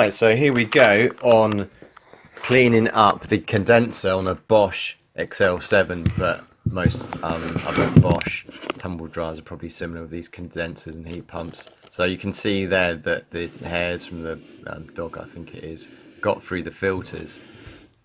Right, so here we go on cleaning up the condenser on a Bosch XL7, but most other Bosch tumble dryers are probably similar with these condensers and heat pumps. So you can see there that the hairs from the dog, I think it is, got through the filters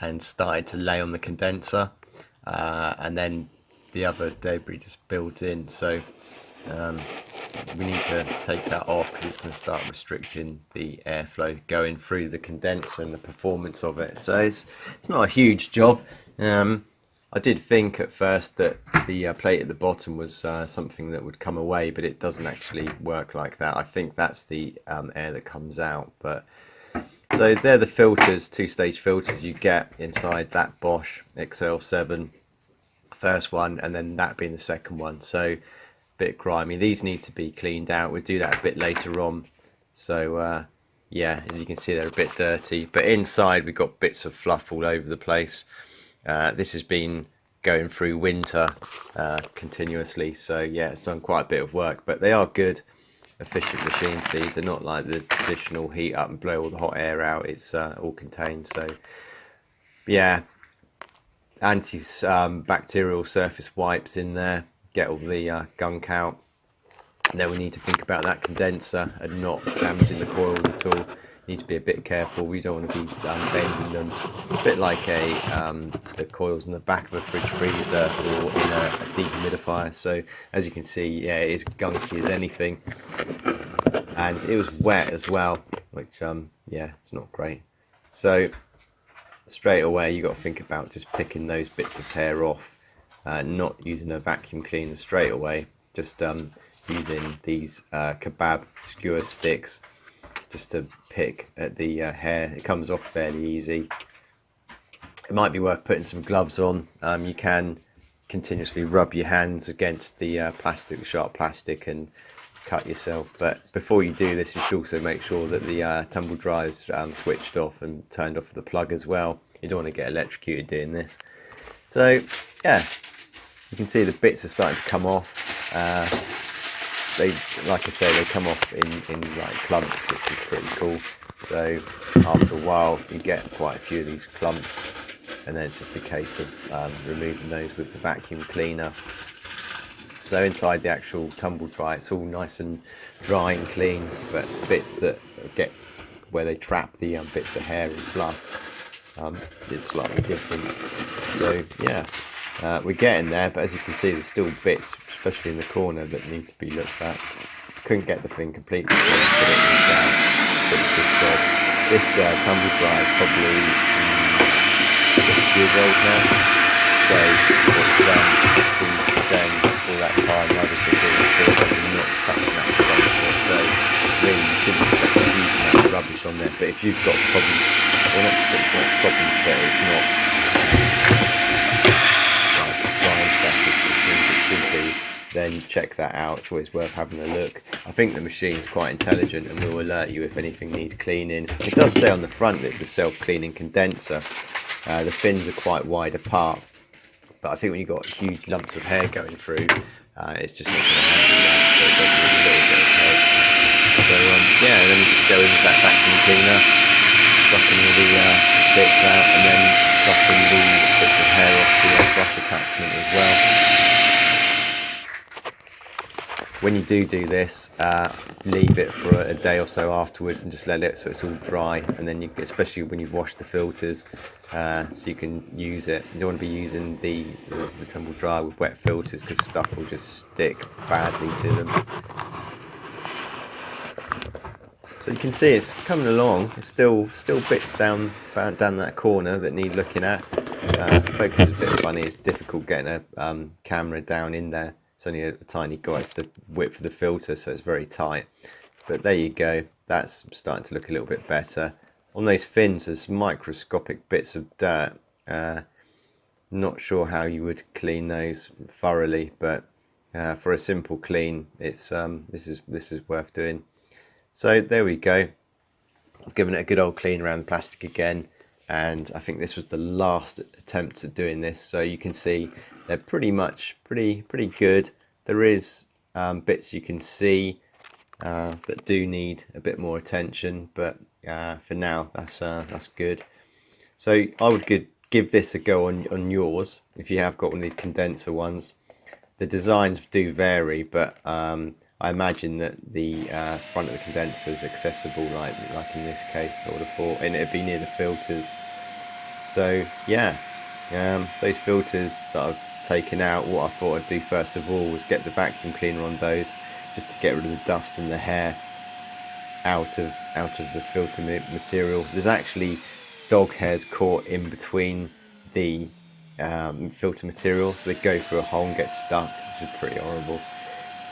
and started to lay on the condenser, and then the other debris just builds in. So we need to take that off because it's going to start restricting the airflow going through the condenser and the performance of it. So it's not a huge job. I did think at first that the plate at the bottom was something that would come away, but it doesn't actually work like that. I think that's the air that comes out. But so they're the filters, two-stage filters you get inside that Bosch XL7, first one, and then that being the second one. So bit grimy. These need to be cleaned out. We'll do that a bit later on. So yeah, as you can see, they're a bit dirty, but inside we've got bits of fluff all over the place. This has been going through winter continuously, so yeah, it's done quite a bit of work, but they are good, efficient machines. These are not like the traditional heat up and blow all the hot air out. It's all contained. So yeah, anti-bacterial surface wipes in there, get all the gunk out. And then we need to think about that condenser and not damaging the coils at all. Need to be a bit careful. We don't want to be bending them, a bit like the coils in the back of a fridge freezer or in a dehumidifier. So as you can see, yeah, it is gunky as anything, and it was wet as well, which yeah, it's not great. So straight away you got to think about just picking those bits of hair off, not using a vacuum cleaner straight away, just using these kebab skewer sticks just to pick at the hair. It comes off fairly easy. It might be worth putting some gloves on. You can continuously rub your hands against the plastic, sharp plastic, and cut yourself. But before you do this, you should also make sure that the tumble dryer is switched off and turned off the plug as well. You don't want to get electrocuted doing this. So yeah, you can see the bits are starting to come off. They, like I say, they come off in like clumps, which is pretty cool. So after a while you get quite a few of these clumps, and then it's just a case of removing those with the vacuum cleaner. So inside the actual tumble dryer, it's all nice and dry and clean, but bits that get where they trap the bits of hair and fluff, it's slightly different. So yeah, we're getting there, but as you can see, there's still bits, especially in the corner, that need to be looked at. Couldn't get the thing completely clean, but it was this job. This tumble dryer is probably 6 years old now, so it's been going all that time. I was just doing filters and not touching that condenser, so really you shouldn't expect a huge amount of rubbish on there. But if you've got problems, well, not problems, but it's not then check that out. It's always worth having a look. I think the machine's quite intelligent and will alert you if anything needs cleaning. It does say on the front that it's a self-cleaning condenser. The fins are quite wide apart, but I think when you've got huge lumps of hair going through, it's just not going to handle that, so it does need a little bit of help. So yeah, and then we just go in with that vacuum cleaner, sucking all the bits out, and then sucking the bits of hair off the brush attachment as well. When you do this, leave it for a day or so afterwards and just let it so it's all dry, and then you, especially when you've washed the filters, so you can use it. You don't want to be using the tumble dryer with wet filters because stuff will just stick badly to them. So you can see it's coming along. There's still bits down that corner that need looking at. Focus is a bit funny. It's difficult getting a camera down in there. It's only a tiny guy. It's the width of the filter, so it's very tight. But there you go. That's starting to look a little bit better. On those fins, there's microscopic bits of dirt. Not sure how you would clean those thoroughly, but for a simple clean, it's this is worth doing. So there we go. I've given it a good old clean around the plastic again, and I think this was the last attempt at doing this. So you can see they're pretty much pretty good. There is bits you can see that do need a bit more attention, but for now, that's good. So I would give this a go on yours if you have got one of these condenser ones. The designs do vary, but I imagine that the front of the condenser is accessible, like in this case, I would have thought, and it'd be near the filters. So yeah, those filters that I've taken out, what I thought I'd do first of all was get the vacuum cleaner on those, just to get rid of the dust and the hair out of the filter material. There's actually dog hairs caught in between the filter material, so they go through a hole and get stuck, which is pretty horrible.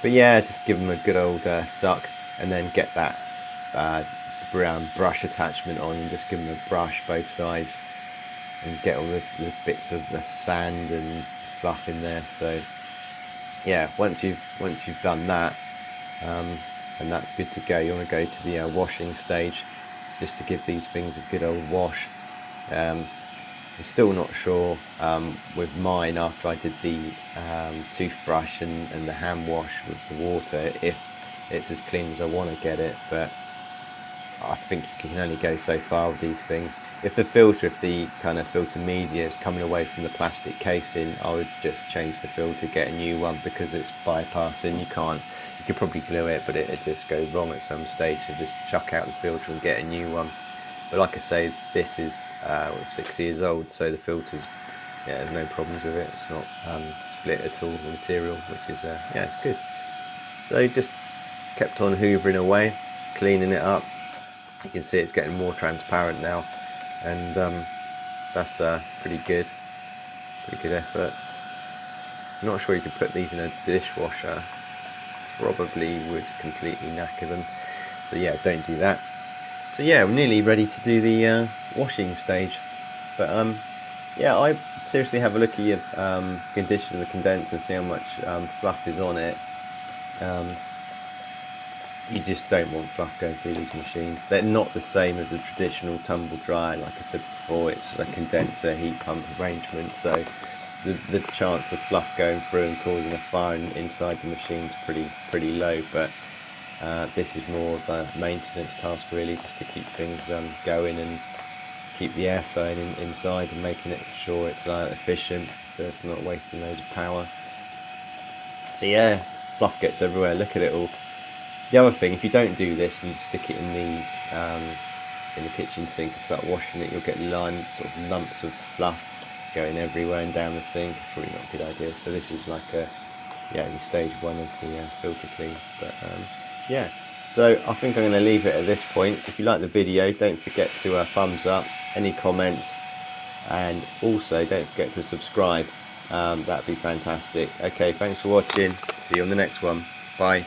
But yeah, just give them a good old suck, and then get that brown brush attachment on, and just give them a brush both sides, and get all the bits of the sand and fluff in there. So yeah, once you've done that, and that's good to go, you want to go to the washing stage, just to give these things a good old wash. I'm still not sure with mine, after I did the toothbrush and the hand wash with the water, if it's as clean as I want to get it, but I think you can only go so far with these things. If the kind of filter media is coming away from the plastic casing, I would just change the filter, get a new one, because it's bypassing. You could probably glue it, but it just goes wrong at some stage, so just chuck out the filter and get a new one. But like I say, this is 6 years old, so the filters, yeah, there's no problems with it. It's not split at all, the material, which is yeah, it's good. So just kept on hoovering away, cleaning it up. You can see it's getting more transparent now, and that's pretty good effort. I'm not sure you could put these in a dishwasher, probably would completely knacker them, so yeah, don't do that. So yeah, we're nearly ready to do the washing stage, but yeah, I seriously have a look at your condition of the condenser and see how much fluff is on it. You just don't want fluff going through these machines. They're not the same as a traditional tumble dryer. Like I said before, it's a condenser heat pump arrangement, so the chance of fluff going through and causing a fire inside the machine is pretty low. But this is more of a maintenance task, really, just to keep things going and keep the airflow inside and making it sure it's efficient, so it's not wasting loads of power. So yeah, fluff gets everywhere. Look at it all. The other thing, if you don't do this and you stick it in the kitchen sink and start washing it, you'll get sort of lumps of fluff going everywhere and down the sink. It's probably not a good idea. So this is like stage one of the filter clean. But yeah, so I think I'm going to leave it at this point. If you like the video, don't forget to thumbs up, any comments, and also don't forget to subscribe. That'd be fantastic. Okay, thanks for watching. See you on the next one. Bye.